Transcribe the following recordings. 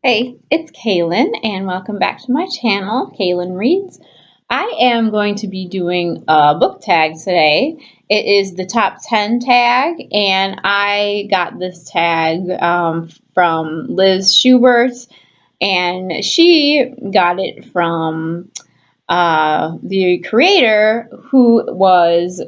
Hey, it's Kaylin, and welcome back to my channel, Kaylin Reads. I am going to be doing a book tag today. It is the top 10 tag, and I got this tag from Liz Schubert, and she got it from the creator, who was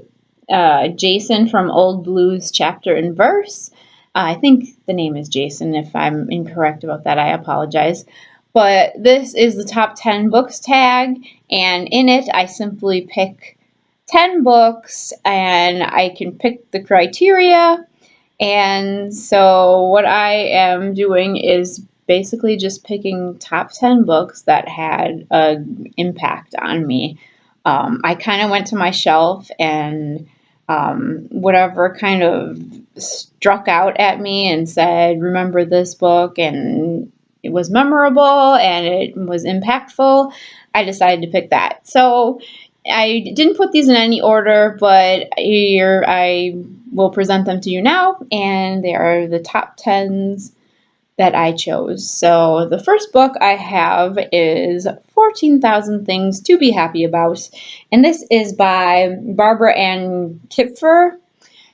Jason from Old Blues Chapter and Verse. I think the name is Jason. If I'm incorrect about that, I apologize. But this is the top 10 books tag, and in it I simply pick 10 books and I can pick the criteria. And so what I am doing is basically just picking top 10 books that had an impact on me. I kind of went to my shelf and whatever kind of struck out at me and said, remember this book, and it was memorable and it was impactful, I decided to pick that. So I didn't put these in any order, but here I will present them to you now, and they are the top 10s that I chose. So the first book I have is 14,000 Things to Be Happy About, and this is by Barbara Ann Kipfer,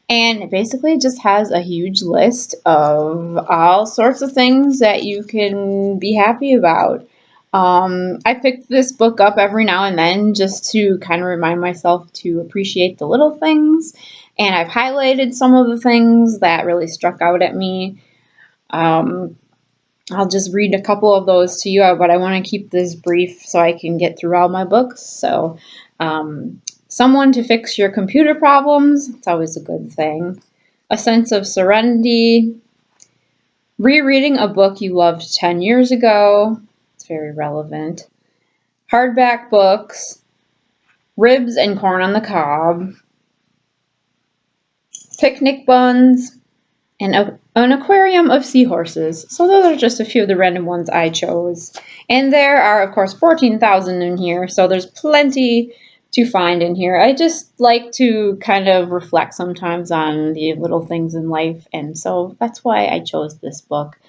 and it basically just has a huge list of all sorts of things that you can be happy about. I pick this book up every now and then just to kind of remind myself to appreciate the little things, and I've highlighted some of the things that really struck out at me. I'll just read a couple of those to you, but I want to keep this brief so I can get through all my books. So, someone to fix your computer problems, it's always a good thing. A sense of serenity. Rereading a book you loved 10 years ago, it's very relevant. Hardback books. Ribs and corn on the cob. Picnic buns. And an aquarium of seahorses. So those are just a few of the random ones I chose. And there are, of course, 14,000 in here, so there's plenty to find in here. I just like to kind of reflect sometimes on the little things in life, and so that's why I chose this book.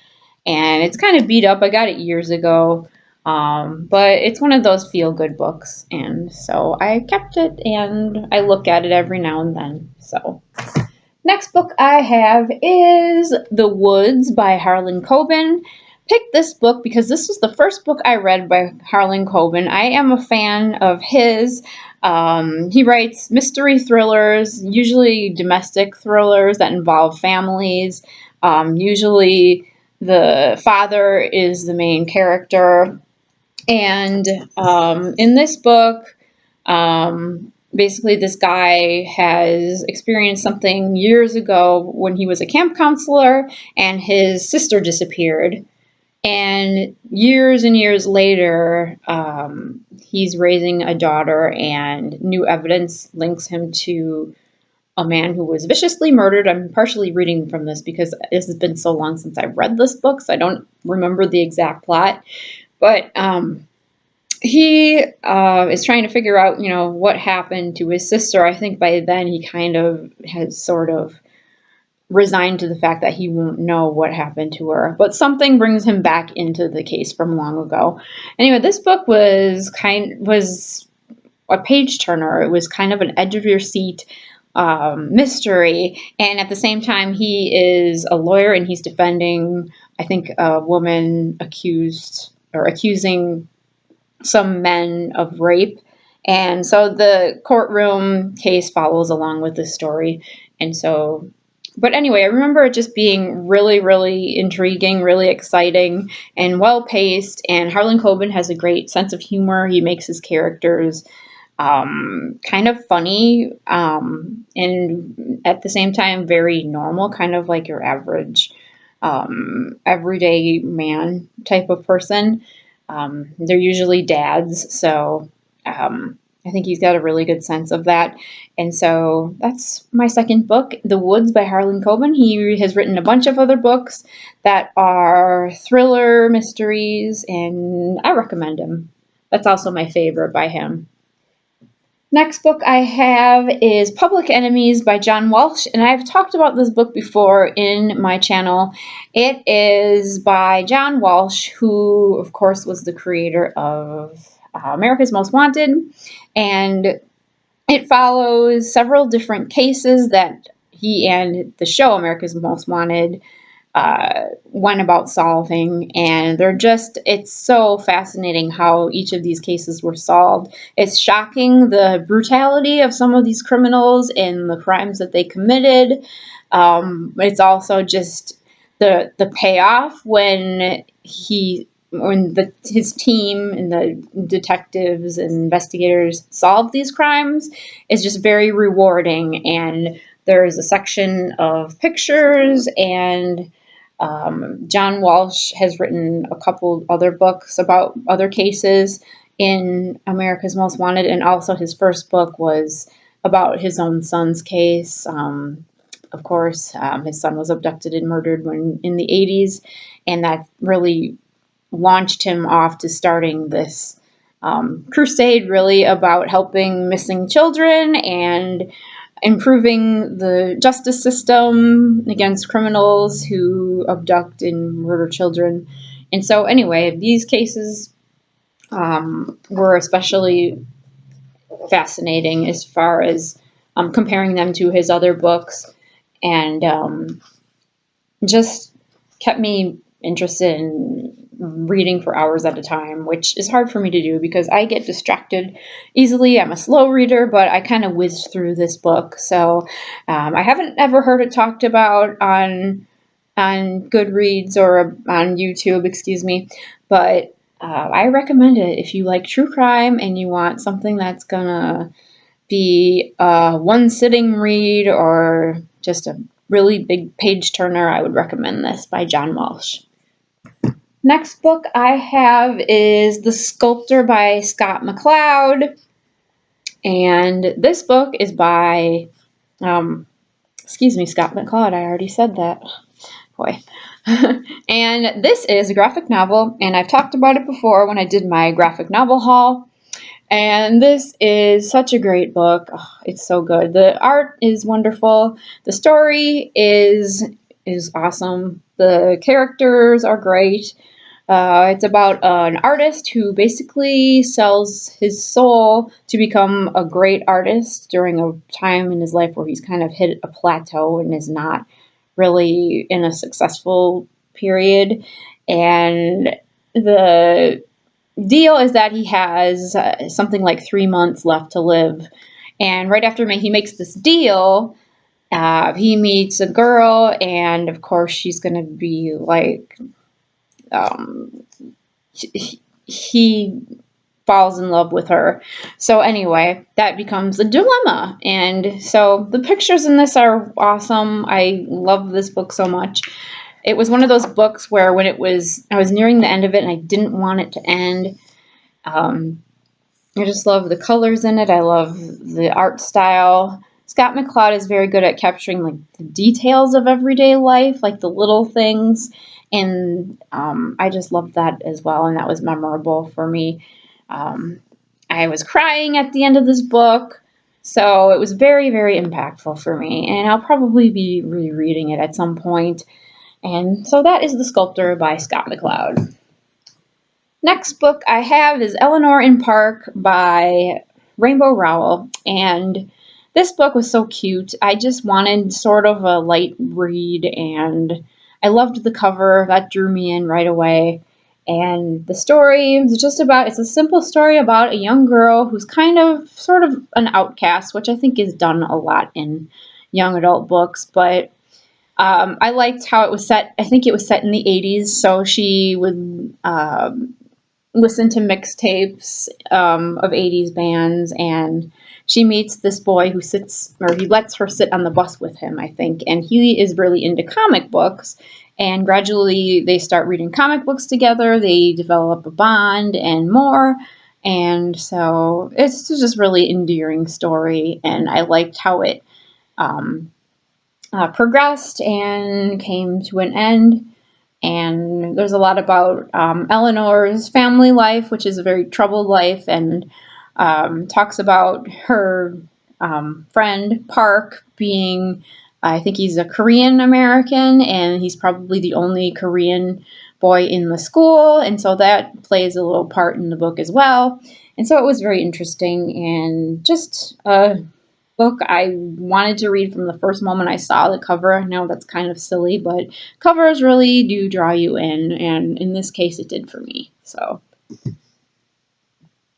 And it's kind of beat up. I got it years ago, but it's one of those feel-good books, and so I kept it, and I look at it every now and then. So next book I have is The Woods by Harlan Coben. Picked this book because this was the first book I read by Harlan Coben. I am a fan of his. He writes mystery thrillers, usually domestic thrillers that involve families. Usually the father is the main character. And in this book, basically this guy has experienced something years ago when he was a camp counselor, and his sister disappeared. And years later, he's raising a daughter, and new evidence links him to a man who was viciously murdered. I'm partially reading from this because this has been so long since I've read this book, so I don't remember the exact plot. But he is trying to figure out, what happened to his sister. I think by then he kind of has sort of resigned to the fact that he won't know what happened to her. But something brings him back into the case from long ago. Anyway, this book was a page turner. It was kind of an edge of your seat mystery, and at the same time, he is a lawyer and he's defending, I think, a woman accusing some men of rape. And so the courtroom case follows along with this story. And so, but anyway, I remember it just being really intriguing, really exciting, and well-paced. And Harlan Coben has a great sense of humor. He makes his characters kind of funny, and at the same time very normal, kind of like your average everyday man type of person. They're usually dads, so I think he's got a really good sense of that. And so that's my second book, The Woods by Harlan Coben. He has written a bunch of other books that are thriller mysteries, and I recommend him. That's also my favorite by him. Next book I have is Public Enemies by John Walsh, and I've talked about this book before in my channel. It is by John Walsh, who, of course, was the creator of America's Most Wanted, and it follows several different cases that he and the show America's Most Wanted went about solving, and it's so fascinating how each of these cases were solved. It's shocking the brutality of some of these criminals and the crimes that they committed. It's also just the payoff when his team and the detectives and investigators solve these crimes is just very rewarding. And there's a section of pictures, and John Walsh has written a couple other books about other cases in America's Most Wanted, and also his first book was about his own son's case. Of course, his son was abducted and murdered in the 80s, and that really launched him off to starting this crusade, really, about helping missing children and improving the justice system against criminals who abduct and murder children. And so anyway, these cases were especially fascinating as far as comparing them to his other books, and just kept me interested in reading for hours at a time, which is hard for me to do because I get distracted easily. I'm a slow reader, but I kind of whizzed through this book. So I haven't ever heard it talked about on Goodreads or on YouTube, excuse me, but I recommend it if you like true crime and you want something that's gonna be a one sitting read or just a really big page turner. I would recommend this by John Walsh. Next book I have is The Sculptor by Scott McCloud, and this book is by, Scott McCloud, I already said that, boy. And this is a graphic novel, and I've talked about it before when I did my graphic novel haul, and this is such a great book. Oh, it's so good. The art is wonderful. The story is awesome. The characters are great. It's about an artist who basically sells his soul to become a great artist during a time in his life where he's kind of hit a plateau and is not really in a successful period. And the deal is that he has something like 3 months left to live. And right after he makes this deal, he meets a girl, and of course she's going to be like, he falls in love with her. So anyway, that becomes a dilemma. And so the pictures in this are awesome. I love this book so much. It was one of those books where I was nearing the end of it and I didn't want it to end. I just love the colors in it. I love the art style. Scott McCloud is very good at capturing like the details of everyday life, like the little things. And I just loved that as well, and that was memorable for me. I was crying at the end of this book, so it was very, very impactful for me, and I'll probably be rereading it at some point. And so that is The Sculptor by Scott McCloud. Next book I have is Eleanor in Park by Rainbow Rowell, and this book was so cute. I just wanted sort of a light read, and I loved the cover. That drew me in right away. And the story is it's a simple story about a young girl who's sort of an outcast, which I think is done a lot in young adult books. But I liked how it was set. I think it was set in the 80s, so she would listen to mixtapes of 80s bands, and she meets this boy who he lets her sit on the bus with him, I think, and he is really into comic books, and gradually they start reading comic books together, they develop a bond and more, and so it's just really endearing story, and I liked how it progressed and came to an end. And there's a lot about Eleanor's family life, which is a very troubled life, and talks about her friend Park being, I think he's a Korean American, and he's probably the only Korean boy in the school, and so that plays a little part in the book as well. And so it was very interesting, and just a book I wanted to read from the first moment I saw the cover. I know that's kind of silly, but covers really do draw you in, and in this case it did for me. So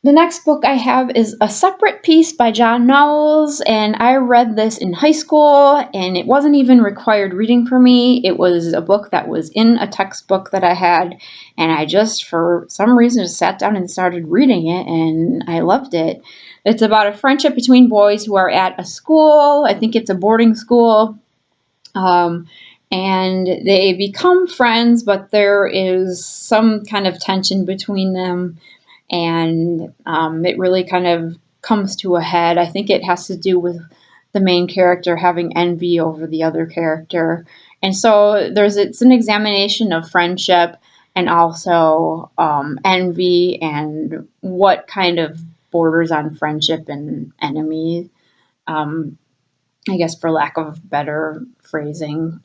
the next book I have is A Separate Piece by John Knowles, and I read this in high school, and it wasn't even required reading for me. It was a book that was in a textbook that I had, and I just, for some reason, just sat down and started reading it, and I loved it. It's about a friendship between boys who are at a school. I think it's a boarding school, and they become friends, but there is some kind of tension between them. And it really kind of comes to a head. I think it has to do with the main character having envy over the other character. And so it's an examination of friendship and also envy and what kind of borders on friendship and enemy, I guess for lack of better phrasing.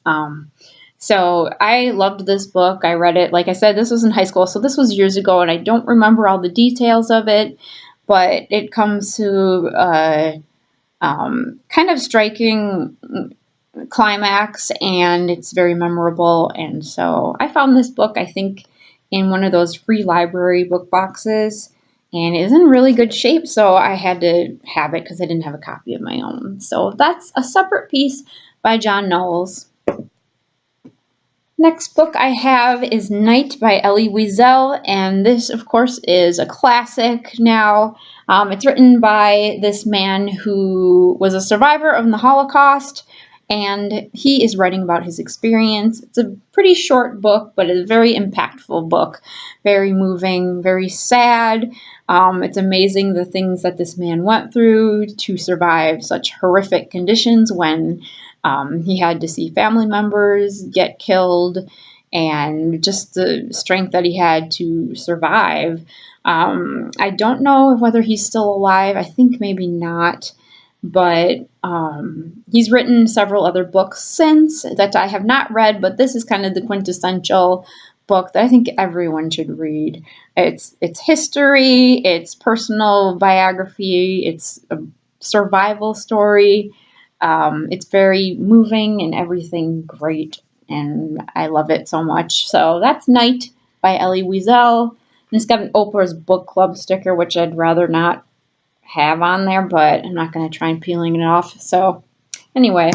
So I loved this book. I read it, like I said, this was in high school, so this was years ago, and I don't remember all the details of it, but it comes to a kind of striking climax, and it's very memorable. And so I found this book, I think, in one of those free library book boxes, and it is in really good shape, so I had to have it because I didn't have a copy of my own. So that's A Separate Piece by John Knowles. Next book I have is Night by Elie Wiesel, and this, of course, is a classic now. It's written by this man who was a survivor of the Holocaust, and he is writing about his experience. It's a pretty short book, but it's a very impactful book, very moving, very sad. It's amazing the things that this man went through to survive such horrific conditions when he had to see family members get killed, and just the strength that he had to survive. I don't know whether he's still alive. I think maybe not. But he's written several other books since that I have not read, but this is kind of the quintessential book that I think everyone should read. It's history, it's personal biography, it's a survival story. It's very moving and everything great, and I love it so much. So that's Night by Elie Wiesel. And it's got an Oprah's Book Club sticker, which I'd rather not have on there, but I'm not going to try and peeling it off. So anyway,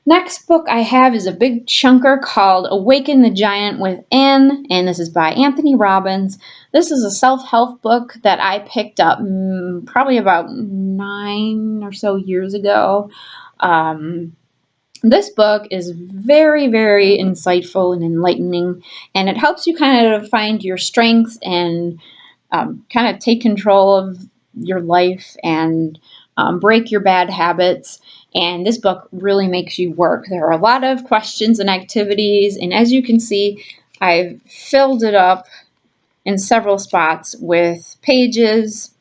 next book I have is a big chunker called Awaken the Giant Within, and this is by Anthony Robbins. This is a self-help book that I picked up probably about 9 or so years ago. This book is very, very insightful and enlightening, and it helps you kind of find your strengths and kind of take control of your life and break your bad habits. And this book really makes you work. There are a lot of questions and activities, and as you can see, I've filled it up in several spots with pages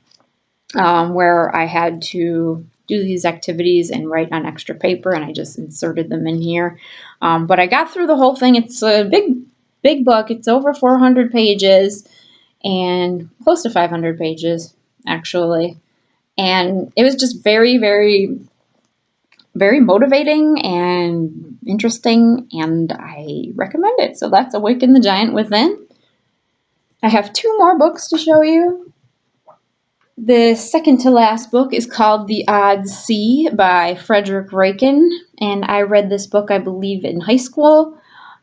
where I had to do these activities and write on extra paper, and I just inserted them in here. But I got through the whole thing. It's a big book. It's over 400 pages and close to 500 pages, actually. And it was just very, very, very motivating and interesting, and I recommend it. So that's Awaken the Giant Within. I have 2 more books to show you. The second to last book is called The Odd Sea by Frederick Reiken, and I read this book, I believe, in high school.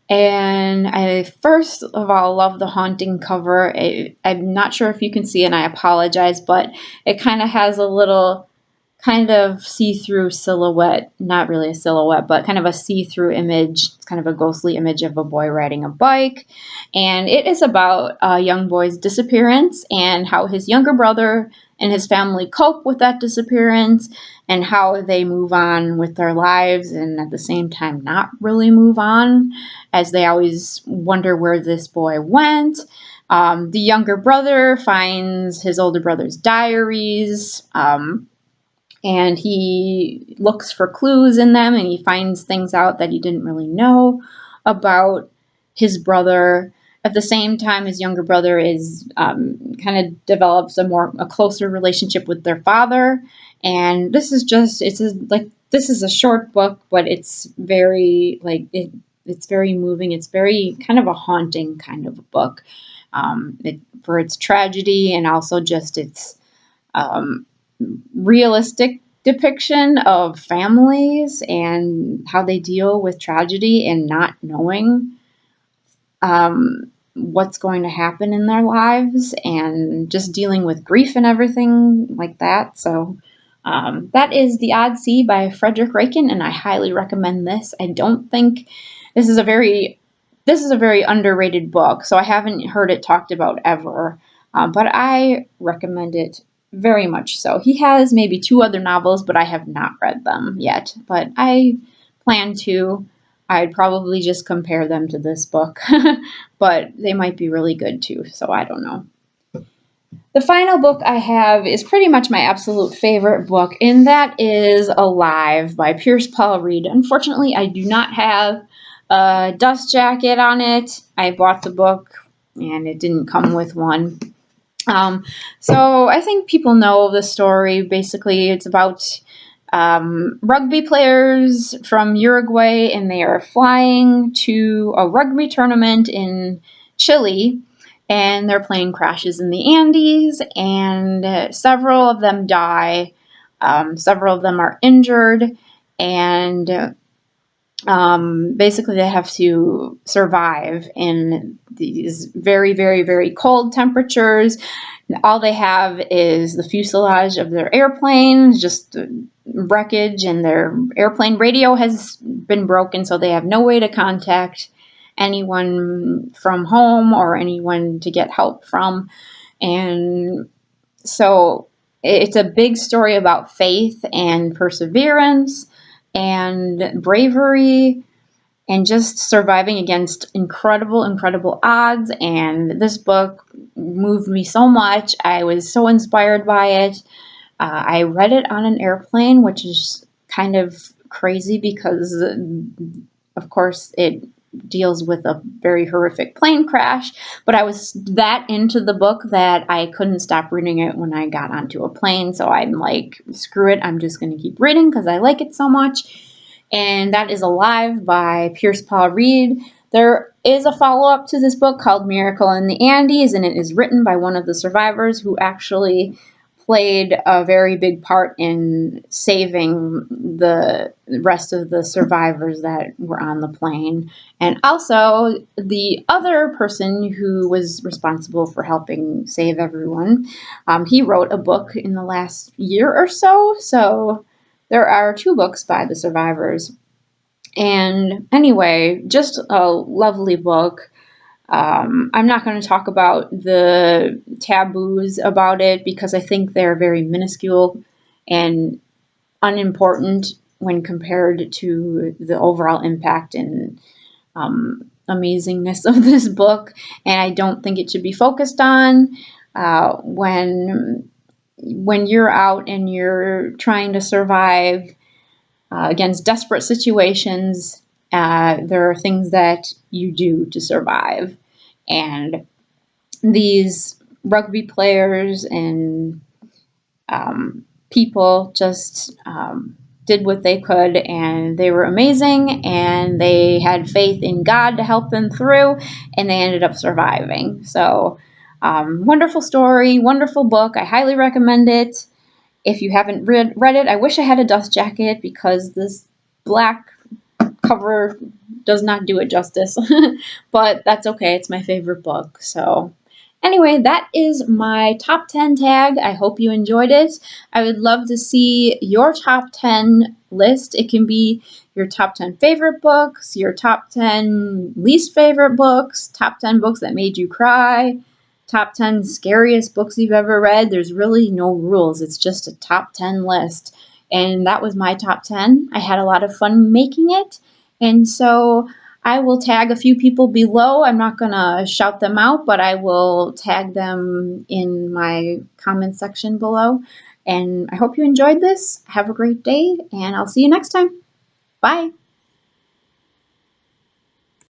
And I first of all love the haunting cover. I'm not sure if you can see, and I apologize, but it kind of has a little kind of see-through silhouette, not really a silhouette, but kind of a see-through image. It's kind of a ghostly image of a boy riding a bike. And it is about a young boy's disappearance and how his younger brother and his family cope with that disappearance and how they move on with their lives and at the same time not really move on, as they always wonder where this boy went. The younger brother finds his older brother's diaries, and he looks for clues in them, and he finds things out that he didn't really know about his brother. At the same time, his younger brother is kind of develops a closer relationship with their father. And this is this is a short book, but it's very it's very moving. It's very kind of a haunting kind of a book, for its tragedy and also just its realistic depiction of families and how they deal with tragedy and not knowing what's going to happen in their lives and just dealing with grief and everything like that. So that is The Odd Sea by Frederick Reiken, and I highly recommend this. I don't think this is a very underrated book, so I haven't heard it talked about ever, but I recommend it very much so. He has maybe 2 other novels, but I have not read them yet, but I plan to. I'd probably just compare them to this book, but they might be really good too, so I don't know. The final book I have is pretty much my absolute favorite book, and that is Alive by Piers Paul Reed. Unfortunately, I do not have a dust jacket on it. I bought the book, and it didn't come with one. So I think people know the story. Basically, it's about rugby players from Uruguay, and they are flying to a rugby tournament in Chile, and their plane crashes in the Andes, and several of them die. Several of them are injured, and basically they have to survive in these very, very, very cold temperatures. All they have is the fuselage of their airplane, just wreckage, and their airplane radio has been broken, so they have no way to contact anyone from home or anyone to get help from. And so it's a big story about faith and perseverance and bravery and just surviving against incredible, incredible odds. And this book moved me so much. I was so inspired by it. I read it on an airplane, which is kind of crazy because, of course, it deals with a very horrific plane crash, but I was that into the book that I couldn't stop reading it when I got onto a plane. So I'm like, screw it, I'm just going to keep reading because I like it so much. And that is Alive by Piers Paul Reed. There is a follow-up to this book called Miracle in the Andes, and it is written by one of the survivors who actually played a very big part in saving the rest of the survivors that were on the plane. And also the other person who was responsible for helping save everyone, he wrote a book in the last year or so. So there are 2 books by the survivors. And anyway, just a lovely book. I'm not going to talk about the taboos about it because I think they're very minuscule and unimportant when compared to the overall impact and amazingness of this book. And I don't think it should be focused on when you're out and you're trying to survive against desperate situations. There are things that you do to survive. And these rugby players and people just did what they could, and they were amazing, and they had faith in God to help them through, and they ended up surviving. So wonderful story, wonderful book. I highly recommend it. If you haven't read it, I wish I had a dust jacket because this black cover does not do it justice, but that's okay. It's my favorite book. So Anyway, that is my top 10 tag. I hope you enjoyed it. I would love to see your top 10 list. It can be your top 10 favorite books, your top 10 least favorite books, top 10 books that made you cry, top 10 scariest books you've ever read. There's really no rules. It's just a top 10 list. And that was my top 10. I had a lot of fun making it. And so I will tag a few people below. I'm not going to shout them out, but I will tag them in my comment section below. And I hope you enjoyed this. Have a great day, and I'll see you next time. Bye.